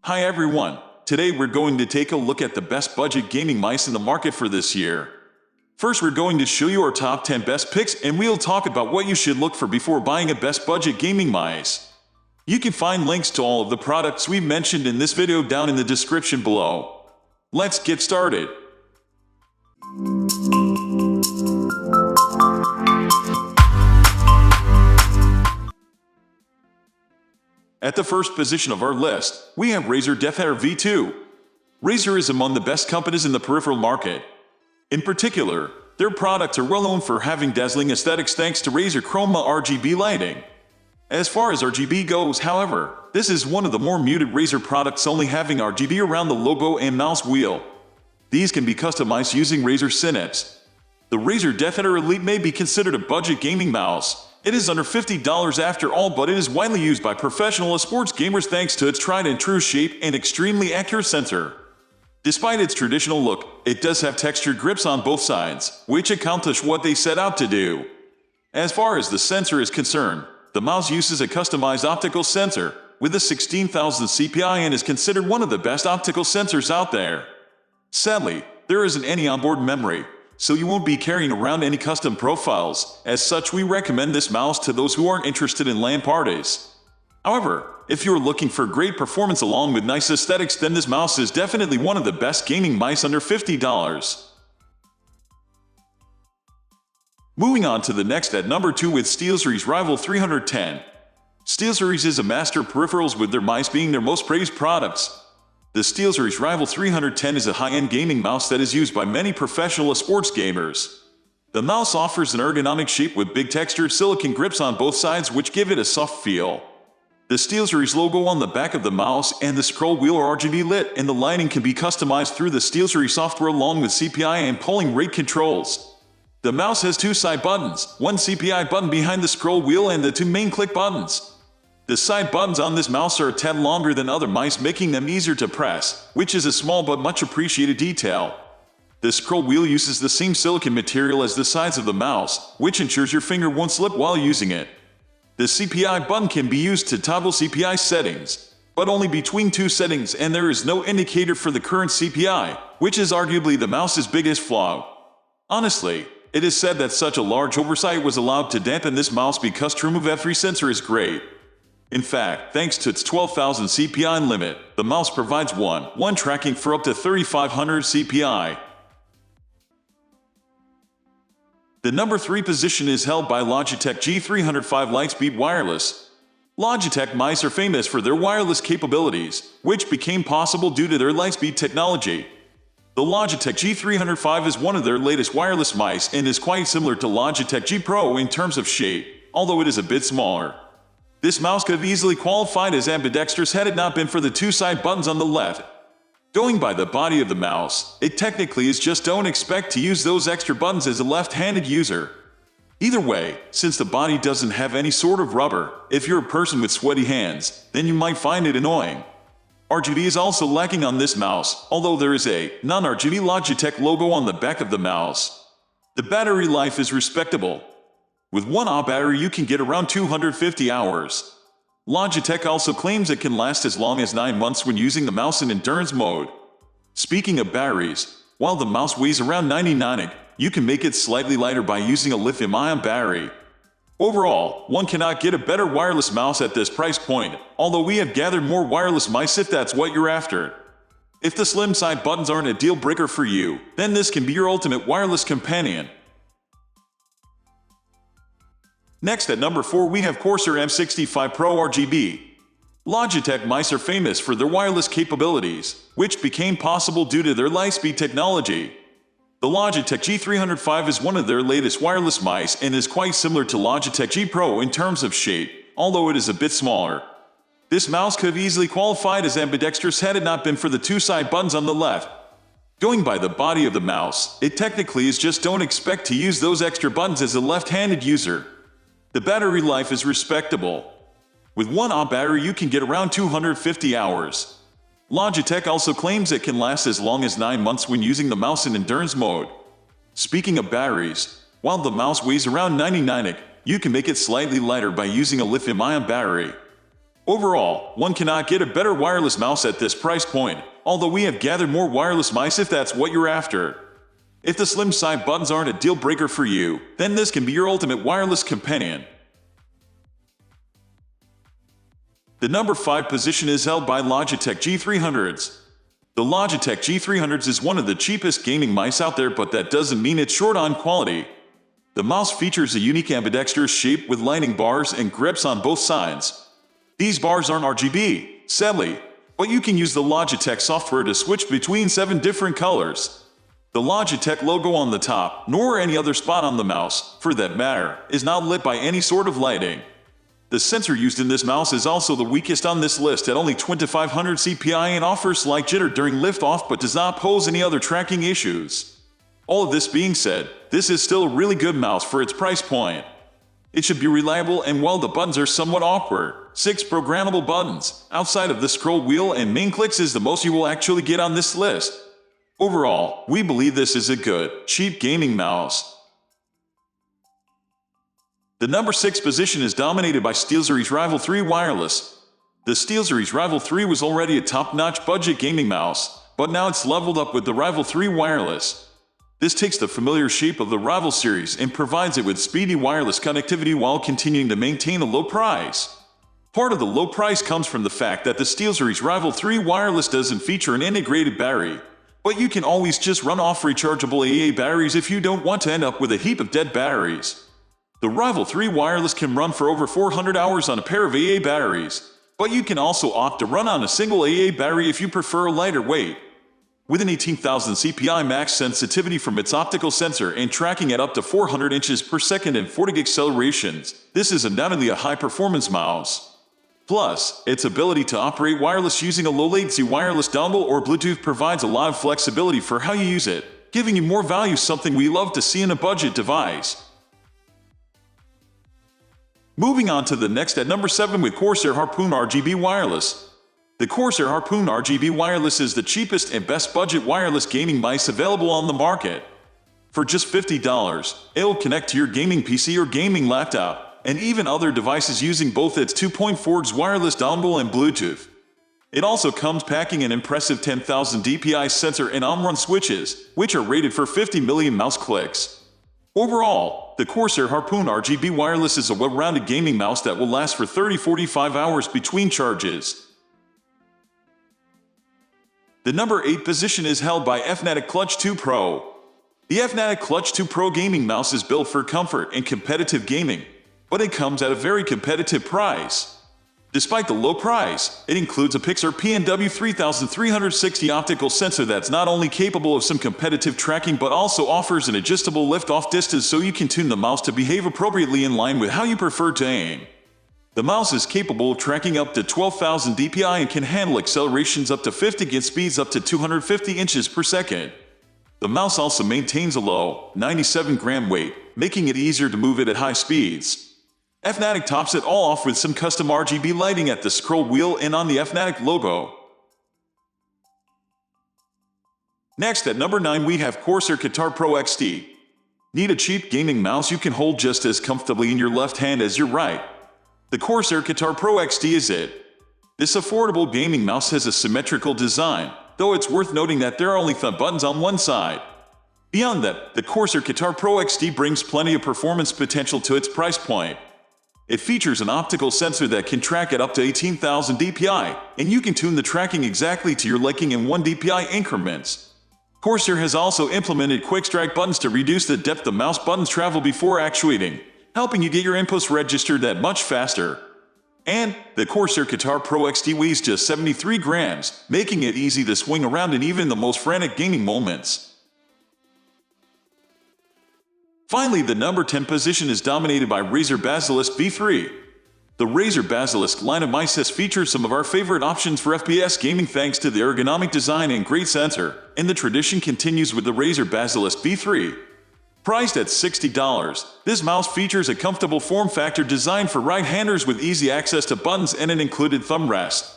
Hi everyone, today we're going to take a look at the best budget gaming mice in the market for this year. First we're going to show you our top 10 best picks and we'll talk about what you should look for before buying a best budget gaming mice. You can find links to all of the products we've mentioned in this video down in the description below. Let's get started. At the first position of our list, we have Razer Def Air V2. Razer is among the best companies in the peripheral market. In particular, their products are well known for having dazzling aesthetics thanks to Razer Chroma RGB lighting. As far as RGB goes, however, this is one of the more muted Razer products, only having RGB around the logo and mouse wheel. These can be customized using Razer Synapse. The Razer DeathAdder Elite may be considered a budget gaming mouse. It is under $50 after all, but it is widely used by professional sports gamers thanks to its tried and true shape and extremely accurate sensor. Despite its traditional look, it does have textured grips on both sides, which accomplish what they set out to do. As far as the sensor is concerned, the mouse uses a customized optical sensor with a 16,000 CPI and is considered one of the best optical sensors out there. Sadly, there isn't any onboard memory, so you won't be carrying around any custom profiles. As such, we recommend this mouse to those who aren't interested in LAN parties. However, if you're looking for great performance along with nice aesthetics, then this mouse is definitely one of the best gaming mice under $50. Moving on to the next at number 2 with SteelSeries Rival 310. SteelSeries is a master peripherals, with their mice being their most praised products. The SteelSeries Rival 310 is a high-end gaming mouse that is used by many professional sports gamers. The mouse offers an ergonomic shape with big textured silicone grips on both sides, which give it a soft feel. The SteelSeries logo on the back of the mouse and the scroll wheel are RGB lit, and the lighting can be customized through the SteelSeries software along with CPI and polling rate controls. The mouse has 2 side buttons, one CPI button behind the scroll wheel and the 2 main click buttons. The side buttons on this mouse are a tad longer than other mice, making them easier to press, which is a small but much appreciated detail. The scroll wheel uses the same silicone material as the sides of the mouse, which ensures your finger won't slip while using it. The CPI button can be used to toggle CPI settings, but only between 2 settings, and there is no indicator for the current CPI, which is arguably the mouse's biggest flaw. Honestly, it is said that such a large oversight was allowed to dampen this mouse because TrueMove F3 sensor is great. In fact, thanks to its 12,000 CPI limit, the mouse provides one tracking for up to 3,500 CPI. The number 3 position is held by Logitech G305 Lightspeed Wireless. Logitech mice are famous for their wireless capabilities, which became possible due to their Lightspeed technology. The Logitech G305 is one of their latest wireless mice and is quite similar to Logitech G Pro in terms of shape, although it is a bit smaller. This mouse could have easily qualified as ambidextrous had it not been for the 2 side buttons on the left. Going by the body of the mouse, it technically is, just don't expect to use those extra buttons as a left-handed user. Either way, since the body doesn't have any sort of rubber, if you're a person with sweaty hands, then you might find it annoying. RGB is also lacking on this mouse, although there is a non-RGB Logitech logo on the back of the mouse. The battery life is respectable. With 1 Ah battery you can get around 250 hours. Logitech also claims it can last as long as 9 months when using the mouse in endurance mode. Speaking of batteries, while the mouse weighs around 99, you can make it slightly lighter by using a lithium-ion battery. Overall, one cannot get a better wireless mouse at this price point, although we have gathered more wireless mice if that's what you're after. If the slim side buttons aren't a deal breaker for you, then this can be your ultimate wireless companion. Next at number 4 we have Corsair M65 Pro RGB. Logitech mice are famous for their wireless capabilities, which became possible due to their Lightspeed technology. The Logitech G305 is one of their latest wireless mice and is quite similar to Logitech G Pro in terms of shape, although it is a bit smaller. This mouse could have easily qualified as ambidextrous had it not been for the 2 side buttons on the left. Going by the body of the mouse, it technically is, just don't expect to use those extra buttons as a left-handed user. The battery life is respectable. With 1 Ah battery you can get around 250 hours. Logitech also claims it can last as long as 9 months when using the mouse in endurance mode. Speaking of batteries, while the mouse weighs around 99, you can make it slightly lighter by using a lithium-ion battery. Overall, one cannot get a better wireless mouse at this price point, although we have gathered more wireless mice if that's what you're after. If the slim side buttons aren't a deal breaker for you, then this can be your ultimate wireless companion. The number 5 position is held by Logitech G300s. The Logitech G300s is one of the cheapest gaming mice out there, but that doesn't mean it's short on quality. The mouse features a unique ambidextrous shape with lining bars and grips on both sides. These bars aren't RGB, sadly, but you can use the Logitech software to switch between 7 different colors. The Logitech logo on the top, nor any other spot on the mouse, for that matter, is not lit by any sort of lighting. The sensor used in this mouse is also the weakest on this list at only 2500 CPI and offers slight jitter during liftoff but does not pose any other tracking issues. All of this being said, this is still a really good mouse for its price point. It should be reliable, and while the buttons are somewhat awkward, 6 programmable buttons, outside of the scroll wheel and main clicks, is the most you will actually get on this list. Overall, we believe this is a good, cheap gaming mouse. The number 6 position is dominated by SteelSeries Rival 3 Wireless. The SteelSeries Rival 3 was already a top-notch budget gaming mouse, but now it's leveled up with the Rival 3 Wireless. This takes the familiar shape of the Rival series and provides it with speedy wireless connectivity while continuing to maintain a low price. Part of the low price comes from the fact that the SteelSeries Rival 3 Wireless doesn't feature an integrated battery, but you can always just run off rechargeable AA batteries if you don't want to end up with a heap of dead batteries. The Rival 3 Wireless can run for over 400 hours on a pair of AA batteries, but you can also opt to run on a single AA battery if you prefer a lighter weight. With an 18,000 CPI max sensitivity from its optical sensor and tracking at up to 400 inches per second and 40 accelerations, this is undoubtedly a high-performance mouse. Plus, its ability to operate wireless using a low-latency wireless dongle or Bluetooth provides a lot of flexibility for how you use it, giving you more value, something we love to see in a budget device. Moving on to the next at number 7 with Corsair Harpoon RGB Wireless. The Corsair Harpoon RGB Wireless is the cheapest and best budget wireless gaming mice available on the market. For just $50, it'll connect to your gaming PC or gaming laptop, and even other devices using both its 2.4 GHz wireless dongle and Bluetooth. It also comes packing an impressive 10,000 DPI sensor and on-run switches, which are rated for 50 million mouse clicks. Overall, the Corsair Harpoon RGB Wireless is a well-rounded gaming mouse that will last for 30-45 hours between charges. The number 8 position is held by Fnatic Clutch 2 Pro. The Fnatic Clutch 2 Pro gaming mouse is built for comfort and competitive gaming, but it comes at a very competitive price. Despite the low price, it includes a Pixar PNW 3360 optical sensor that's not only capable of some competitive tracking but also offers an adjustable lift-off distance so you can tune the mouse to behave appropriately in line with how you prefer to aim. The mouse is capable of tracking up to 12,000 DPI and can handle accelerations up to 50 and speeds up to 250 inches per second. The mouse also maintains a low, 97-gram weight, making it easier to move it at high speeds. Fnatic tops it all off with some custom RGB lighting at the scroll wheel and on the Fnatic logo. Next at number 9 we have Corsair Katar Pro XT. Need a cheap gaming mouse you can hold just as comfortably in your left hand as your right? The Corsair Katar Pro XT is it. This affordable gaming mouse has a symmetrical design, though it's worth noting that there are only thumb buttons on one side. Beyond that, the Corsair Katar Pro XT brings plenty of performance potential to its price point. It features an optical sensor that can track at up to 18,000 DPI, and you can tune the tracking exactly to your liking in 1 DPI increments. Corsair has also implemented quick strike buttons to reduce the depth the mouse buttons travel before actuating, helping you get your inputs registered that much faster. And the Corsair Katar Pro XT weighs just 73 grams, making it easy to swing around in even the most frantic gaming moments. Finally, the number 10 position is dominated by Razer Basilisk V3. The Razer Basilisk line of mice has featured some of our favorite options for FPS gaming thanks to the ergonomic design and great sensor, and the tradition continues with the Razer Basilisk V3. Priced at $60, this mouse features a comfortable form factor designed for right-handers with easy access to buttons and an included thumb rest.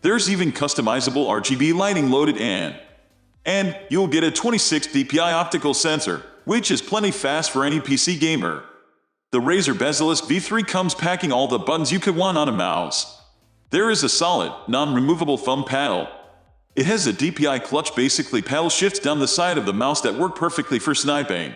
There's even customizable RGB lighting loaded in. And you'll get a 26 DPI optical sensor, which is plenty fast for any PC gamer. The Razer Basilisk V3 comes packing all the buttons you could want on a mouse. There is a solid, non-removable thumb paddle. It has a DPI clutch, basically paddle shifts down the side of the mouse that work perfectly for sniping.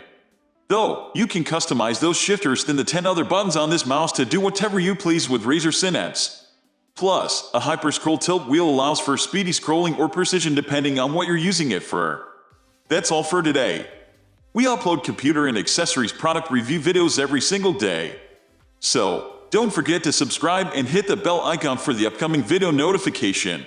Though, you can customize those shifters in the 10 other buttons on this mouse to do whatever you please with Razer Synapse. Plus, a hyper-scroll tilt wheel allows for speedy scrolling or precision depending on what you're using it for. That's all for today. We upload computer and accessories product review videos every single day. So, don't forget to subscribe and hit the bell icon for the upcoming video notification.